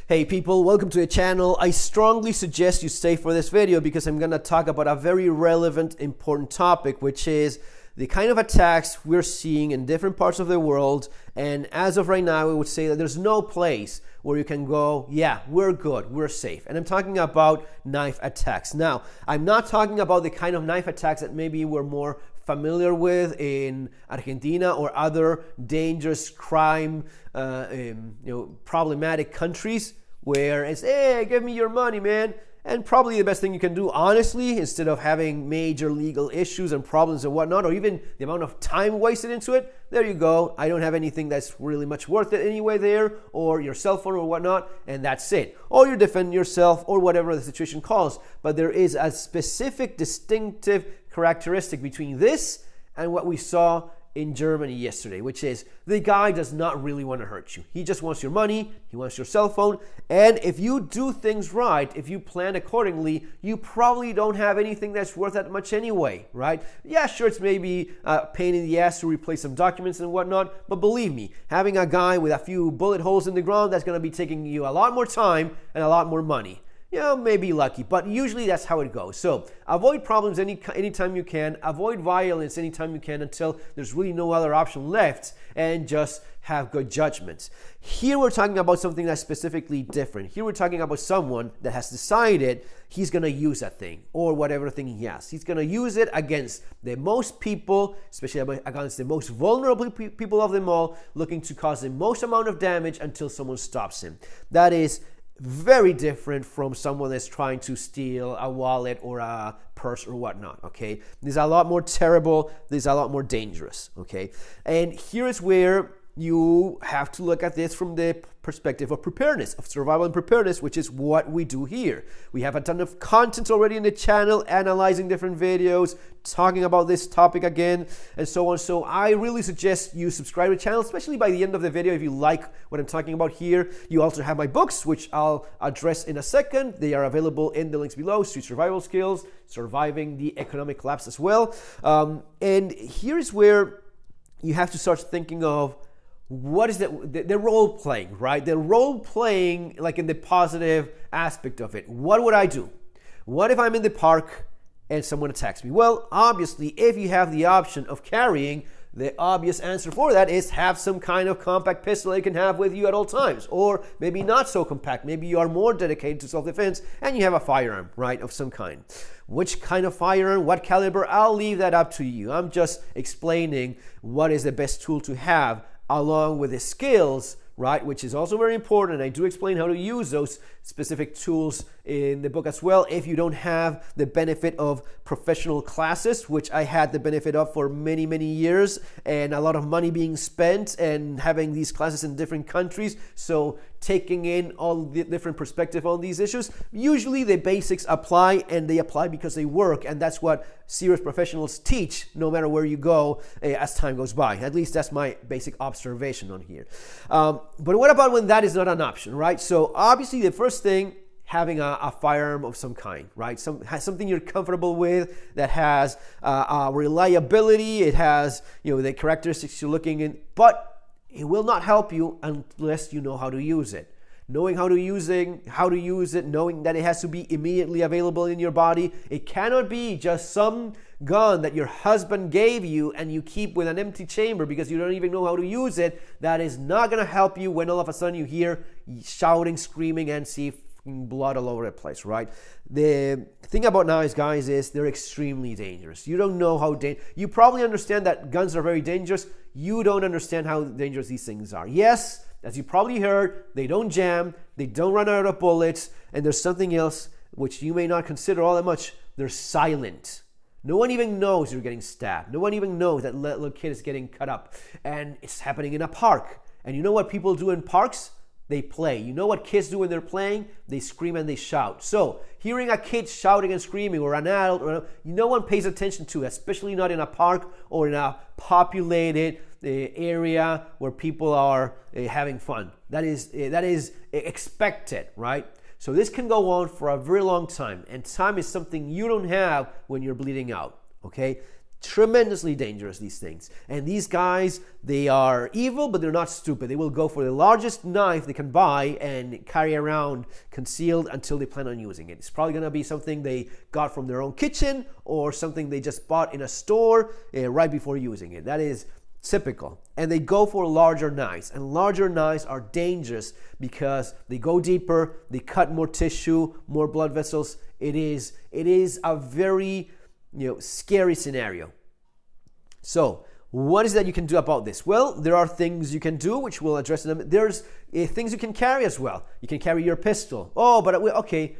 Hey people, welcome to the channel. I strongly suggest you stay for this video because I'm going to talk about a very relevant, important topic, which is the kind of attacks we're seeing in different parts of the world. And as of right now, I would say that there's no place where you can go, yeah, we're good, we're safe. And I'm talking about knife attacks. Now, I'm not talking about the kind of knife attacks that maybe we're more familiar with in Argentina or other dangerous crime, problematic countries where it's, hey, give me your money, man. And probably the best thing you can do, honestly, instead of having major legal issues and problems and whatnot, or even the amount of time wasted into it, there you go. I don't have anything that's really much worth it anyway there, or your cell phone or whatnot, and that's it. Or you defend yourself or whatever the situation calls. But there is a specific, distinctive characteristic between this and what we saw in Germany yesterday, which is the guy does not really want to hurt you. He just wants your money, he wants your cell phone, and if you do things right, if you plan accordingly, you probably don't have anything that's worth that much anyway, right? Yeah, sure, it's maybe a pain in the ass to replace some documents and whatnot, but believe me, having a guy with a few bullet holes in the ground, that's going to be taking you a lot more time and a lot more money. You know, maybe lucky, but usually that's how it goes. So avoid problems anytime you can. Avoid violence anytime you can until there's really no other option left, and just have good judgment. Here we're talking about something that's specifically different. Here we're talking about someone that has decided he's going to use that thing or whatever thing he has. He's going to use it against the most people, especially against the most vulnerable people of them all, looking to cause the most amount of damage until someone stops him. That is very different from someone that's trying to steal a wallet or a purse or whatnot, okay? These are a lot more terrible. These are a lot more dangerous, okay? And here is where you have to look at this from the perspective of preparedness, of survival and preparedness, which is what we do here. We have a ton of content already in the channel, analyzing different videos, talking about this topic again, and so on. So I really suggest you subscribe to the channel, especially by the end of the video if you like what I'm talking about here. You also have my books, which I'll address in a second. They are available in the links below: Street Survival Skills, Surviving the Economic Collapse as well. And here's where you have to start thinking of what is the role playing, right? The role playing, like in the positive aspect of it. What would I do? What if I'm in the park and someone attacks me? Well, obviously, if you have the option of carrying, the obvious answer for that is have some kind of compact pistol you can have with you at all times, or maybe not so compact. Maybe you are more dedicated to self-defense and you have a firearm, right, of some kind. Which kind of firearm, what caliber, I'll leave that up to you. I'm just explaining what is the best tool to have along with the skills, right, which is also very important. I do explain how to use those specific tools in the book as well. If you don't have the benefit of professional classes, which I had the benefit of for many, many years, and a lot of money being spent and having these classes in different countries, so taking in all the different perspective on these issues, usually the basics apply, and they apply because they work, and that's what serious professionals teach no matter where you go as time goes by. At least that's my basic observation on here. But what about when that is not an option, right? So obviously the first thing, having a firearm of some kind, right? Something you're comfortable with, that has reliability, it has, the characteristics you're looking in, but it will not help you unless you know how to use it. Knowing how to use it, knowing that it has to be immediately available in your body. It cannot be just some gun that your husband gave you and you keep with an empty chamber because you don't even know how to use it. That is not going to help you when all of a sudden you hear shouting, screaming, and see blood all over the place, right? The thing about knives, guys, is they're extremely dangerous. You don't know how dangerous. You probably understand that guns are very dangerous. You don't understand how dangerous these things are. Yes, as you probably heard, they don't jam, they don't run out of bullets, and there's something else which you may not consider all that much. They're silent. No one even knows you're getting stabbed. No one even knows that little kid is getting cut up. And it's happening in a park. And you know what people do in parks? They play. You know what kids do when they're playing? They scream and they shout. So hearing a kid shouting and screaming, or an adult, no one pays attention to, especially not in a park or in a populated area where people are having fun. That is expected, right? So this can go on for a very long time, and time is something you don't have when you're bleeding out, okay? Tremendously dangerous, these things. And these guys, they are evil, but they're not stupid. They will go for the largest knife they can buy and carry around concealed until they plan on using it. It's probably going to be something they got from their own kitchen or something they just bought in a store right before using it. That is typical. And they go for larger knives. And larger knives are dangerous because they go deeper, they cut more tissue, more blood vessels. It is a very scary scenario. So what is that you can do about this? Well, there are things you can do, which we'll address in them. There's things you can carry as well. You can carry your pistol. Oh, but okay.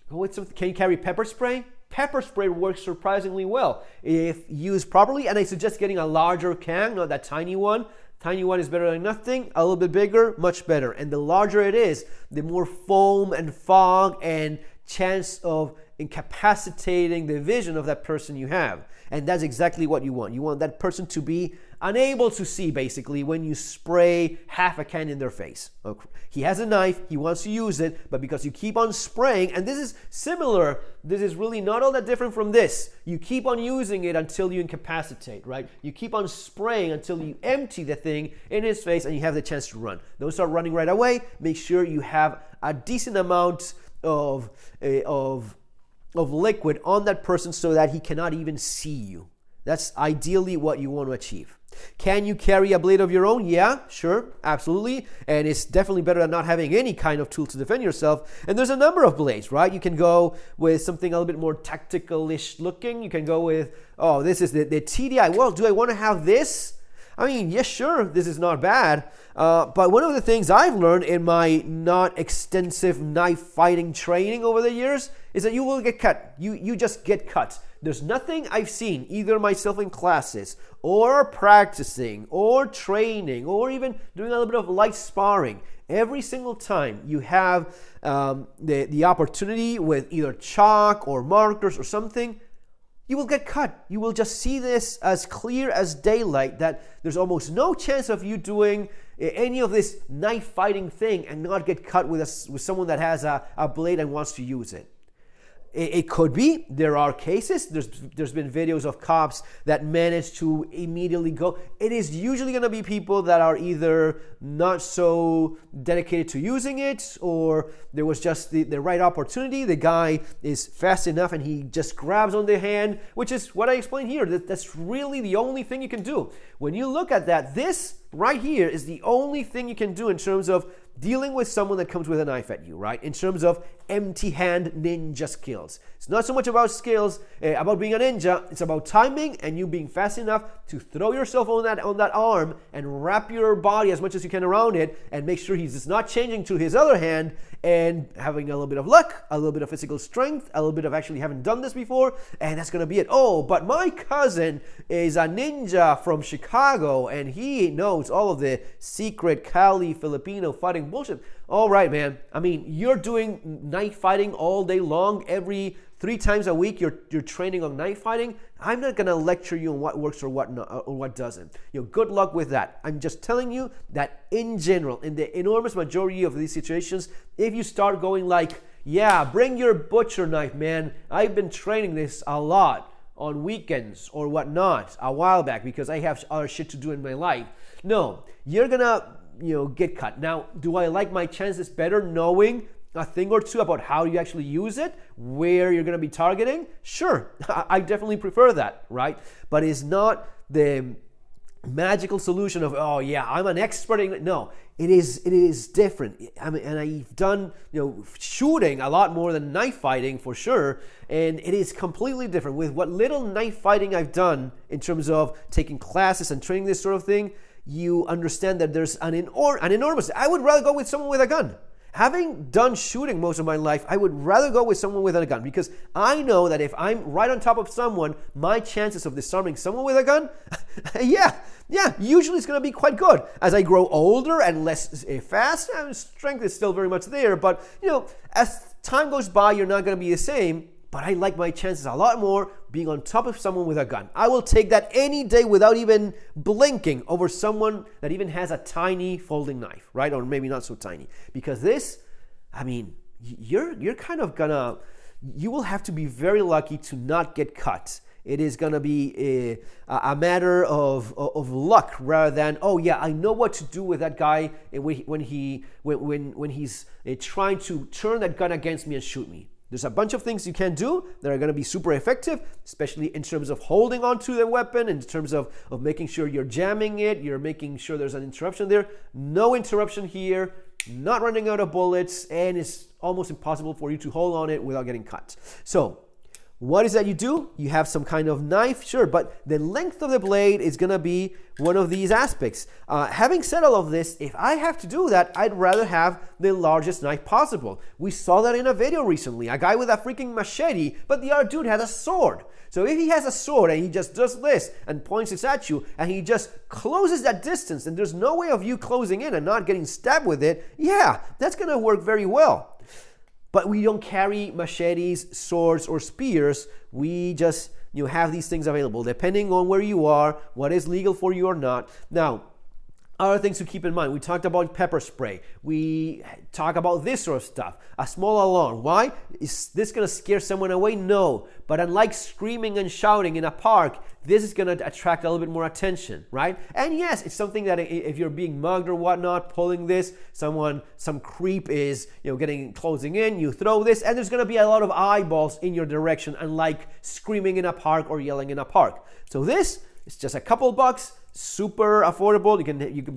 Can you carry pepper spray? Pepper spray works surprisingly well if used properly, and I suggest getting a larger can, not that tiny one. Tiny one is better than nothing. A little bit bigger, much better. And the larger it is, the more foam and fog and chance of incapacitating the vision of that person you have. And that's exactly what you want. You want that person to be unable to see, basically, when you spray half a can in their face. He has a knife, he wants to use it, but because you keep on spraying, and this is similar, this is really not all that different from this. You keep on using it until you incapacitate, right? You keep on spraying until you empty the thing in his face and you have the chance to run. Don't start running right away. Make sure you have a decent amount of liquid on that person so that he cannot even see you. That's ideally what you want to achieve. Can you carry a blade of your own? Yeah, sure, absolutely. And it's definitely better than not having any kind of tool to defend yourself. And there's a number of blades, right? You can go with something a little bit more tactical-ish looking. You can go with, this is the TDI. Well, do I want to have this? I mean, yes, sure, this is not bad. But one of the things I've learned in my not extensive knife fighting training over the years is that you will get cut. You just get cut. There's nothing I've seen, either myself in classes or practicing or training or even doing a little bit of light sparring. Every single time you have the opportunity with either chalk or markers or something, you will get cut. You will just see this as clear as daylight, that there's almost no chance of you doing any of this knife fighting thing and not get cut with someone that has a blade and wants to use it. It could be. There are cases. There's been videos of cops that manage to immediately go. It is usually going to be people that are either not so dedicated to using it, or there was just the right opportunity. The guy is fast enough and he just grabs on the hand, which is what I explained here. That's really the only thing you can do. When you look at that, this right here is the only thing you can do in terms of dealing with someone that comes with a knife at you, right? In terms of empty hand ninja skills. It's not so much about skills, about being a ninja. It's about timing and you being fast enough to throw yourself on that arm and wrap your body as much as you can around it and make sure he's just not changing to his other hand and having a little bit of luck, a little bit of physical strength, a little bit of actually having done this before, and that's going to be it. Oh, but my cousin is a ninja from Chicago and he knows all of the secret Cali Filipino fighting bullshit. All right, man. I mean, you're doing knife fighting all day long. Every 3 times a week, you're training on knife fighting. I'm not going to lecture you on what works or what not, or what doesn't. Good luck with that. I'm just telling you that in general, in the enormous majority of these situations, if you start going like, yeah, bring your butcher knife, man. I've been training this a lot on weekends or whatnot a while back because I have other shit to do in my life. No, you're going to get cut. Now, do I like my chances better knowing a thing or two about how you actually use it, where you're going to be targeting? Sure, I definitely prefer that, right? But it's not the magical solution of, oh yeah, I'm an expert in it. No, it is different. I mean, and I've done shooting a lot more than knife fighting for sure, and it is completely different. With what little knife fighting I've done in terms of taking classes and training this sort of thing, you understand that there's an enormous. I would rather go with someone with a gun. Having done shooting most of my life, I would rather go with someone with a gun because I know that if I'm right on top of someone, my chances of disarming someone with a gun, yeah, usually it's going to be quite good. As I grow older and less fast, strength is still very much there, but as time goes by, you're not going to be the same. But I like my chances a lot more being on top of someone with a gun. I will take that any day without even blinking over someone that even has a tiny folding knife, right? Or maybe not so tiny. Because this, I mean, you're kind of gonna, you will have to be very lucky to not get cut. It is going to be a matter of luck rather than, oh yeah, I know what to do with that guy when he's trying to turn that gun against me and shoot me. There's a bunch of things you can do that are going to be super effective, especially in terms of holding onto the weapon, in terms of making sure you're jamming it, you're making sure there's an interruption there. No interruption here, not running out of bullets, and it's almost impossible for you to hold on it without getting cut. So what is that you do? You have some kind of knife, sure, but the length of the blade is going to be one of these aspects. Having said all of this, if I have to do that, I'd rather have the largest knife possible. We saw that in a video recently, a guy with a freaking machete, but the other dude had a sword. So if he has a sword and he just does this and points it at you and he just closes that distance and there's no way of you closing in and not getting stabbed with it, yeah, that's going to work very well. But we don't carry machetes, swords, or spears. We just have these things available depending on where you are, what is legal for you or not. Now, other things to keep in mind. We talked about pepper spray. We talk about this sort of stuff. A small alarm. Why? Is this going to scare someone away? No. But unlike screaming and shouting in a park, this is going to attract a little bit more attention, right? And yes, it's something that if you're being mugged or whatnot, pulling this, some creep is closing in, you throw this, and there's going to be a lot of eyeballs in your direction, unlike screaming in a park or yelling in a park. So this is just a couple bucks. Super affordable.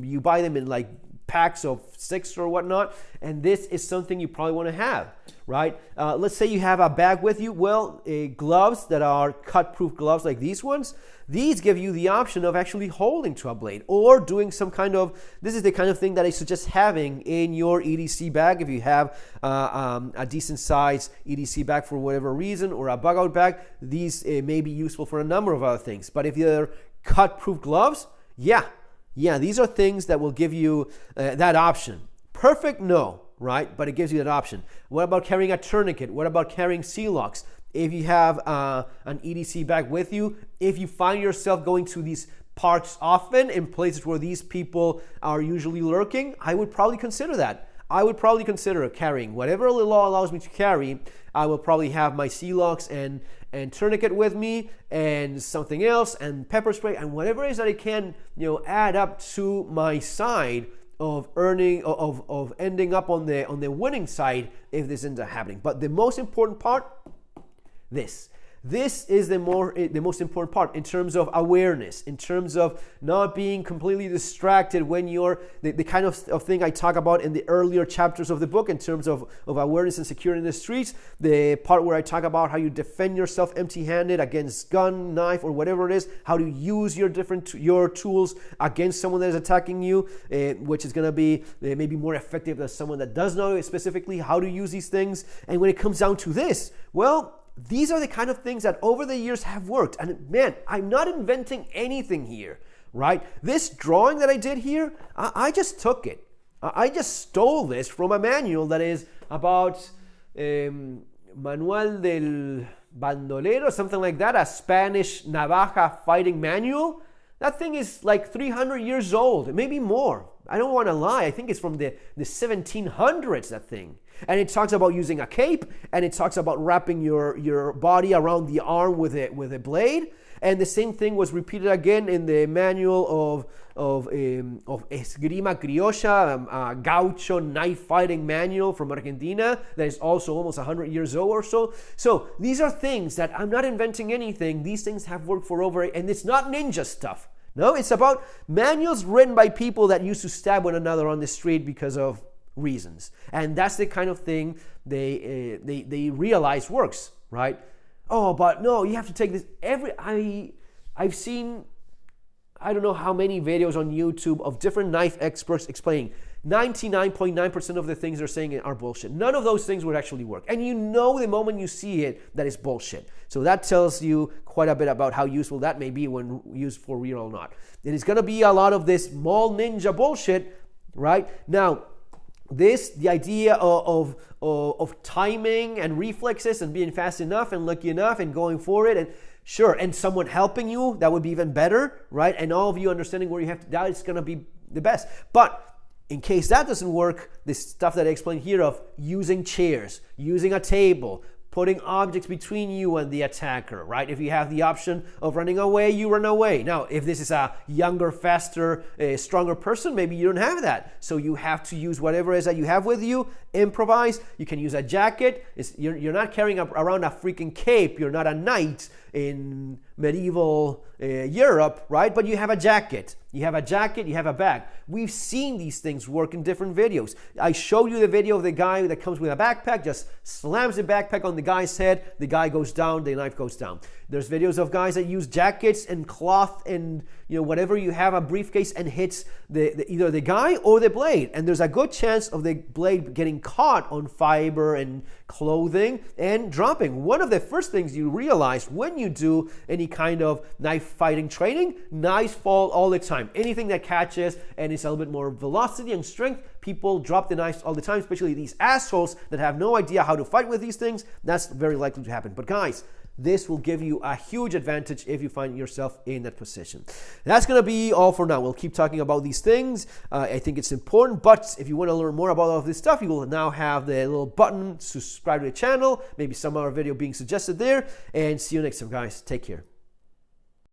You buy them in like packs of 6 or whatnot, and this is something you probably want to have, right? Let's say you have a bag with you. Well, gloves that are cut-proof gloves like these ones, these give you the option of actually holding to a blade or doing some kind of, this is the kind of thing that I suggest having in your EDC bag if you have a decent size EDC bag for whatever reason, or a bug out bag. These may be useful for a number of other things, but if you're cut-proof gloves, yeah, these are things that will give you that option. Perfect, no, right? But it gives you that option. What about carrying a tourniquet? What about carrying seal locks? If you have an EDC bag with you, if you find yourself going to these parks often in places where these people are usually lurking, I would probably consider that. I would probably consider carrying whatever the law allows me to carry. I will probably have my seal locks and tourniquet with me, and something else, and pepper spray, and whatever it is that I can, add up to my side of earning, of ending up on the winning side if this ends up happening. But the most important part, This is the most important part in terms of awareness, in terms of not being completely distracted when you're, the kind of thing I talk about in the earlier chapters of the book in terms of awareness and security in the streets, the part where I talk about how you defend yourself empty-handed against gun, knife, or whatever it is, how to use your tools against someone that is attacking you, which is going to be maybe more effective than someone that does know specifically how to use these things. And when it comes down to this, well, these are the kind of things that over the years have worked. And man, I'm not inventing anything here, right? This drawing that I did here, I just took it. I just stole this from a manual that is about Manual del Bandolero, something like that, a Spanish navaja fighting manual. That thing is like 300 years old, maybe more. I don't want to lie. I think it's from the 1700s, that thing. And it talks about using a cape, and it talks about wrapping your body around the arm with a blade. And the same thing was repeated again in the manual of Esgrima Criolla, a gaucho knife fighting manual from Argentina that is also almost 100 years old or so. So these are things that I'm not inventing anything. These things have worked for over, and it's not ninja stuff. No, it's about manuals written by people that used to stab one another on the street because of reasons. And that's the kind of thing they realize works, right? Oh, but no, you have to take this. I've seen, I don't know how many videos on YouTube of different knife experts explaining 99.9% of the things they're saying are bullshit. None of those things would actually work. And you know the moment you see it that it's bullshit. So that tells you quite a bit about how useful that may be when used for real or not. It is going to be a lot of this mall ninja bullshit, right? Now, the idea of timing and reflexes and being fast enough and lucky enough and going for it, and sure, and someone helping you, that would be even better, right? And all of you understanding where you have to, that is going to be the best. But in case that doesn't work, this stuff that I explained here of using chairs, using a table, putting objects between you and the attacker, right? If you have the option of running away, you run away. Now, if this is a younger, faster, stronger person, maybe you don't have that. So you have to use whatever it is that you have with you. Improvise. You can use a jacket. You're not carrying around a freaking cape. You're not a knight in medieval Europe, right? But you have a jacket. You have a jacket, you have a bag. We've seen these things work in different videos. I showed you the video of the guy that comes with a backpack, just slams the backpack on the guy's head, the guy goes down, the knife goes down. There's videos of guys that use jackets and cloth and whatever you have, a briefcase, and hits either the guy or the blade. And there's a good chance of the blade getting caught on fiber and clothing and dropping. One of the first things you realize when you do any kind of knife fighting training, knives fall all the time. Anything that catches and is a little bit more velocity and strength, people drop the knives all the time, especially these assholes that have no idea how to fight with these things. That's very likely to happen. But guys, this will give you a huge advantage if you find yourself in that position. That's going to be all for now. We'll keep talking about these things. I think it's important, but if you want to learn more about all of this stuff, you will now have the little button to subscribe to the channel, maybe some other video being suggested there, and see you next time, guys. Take care.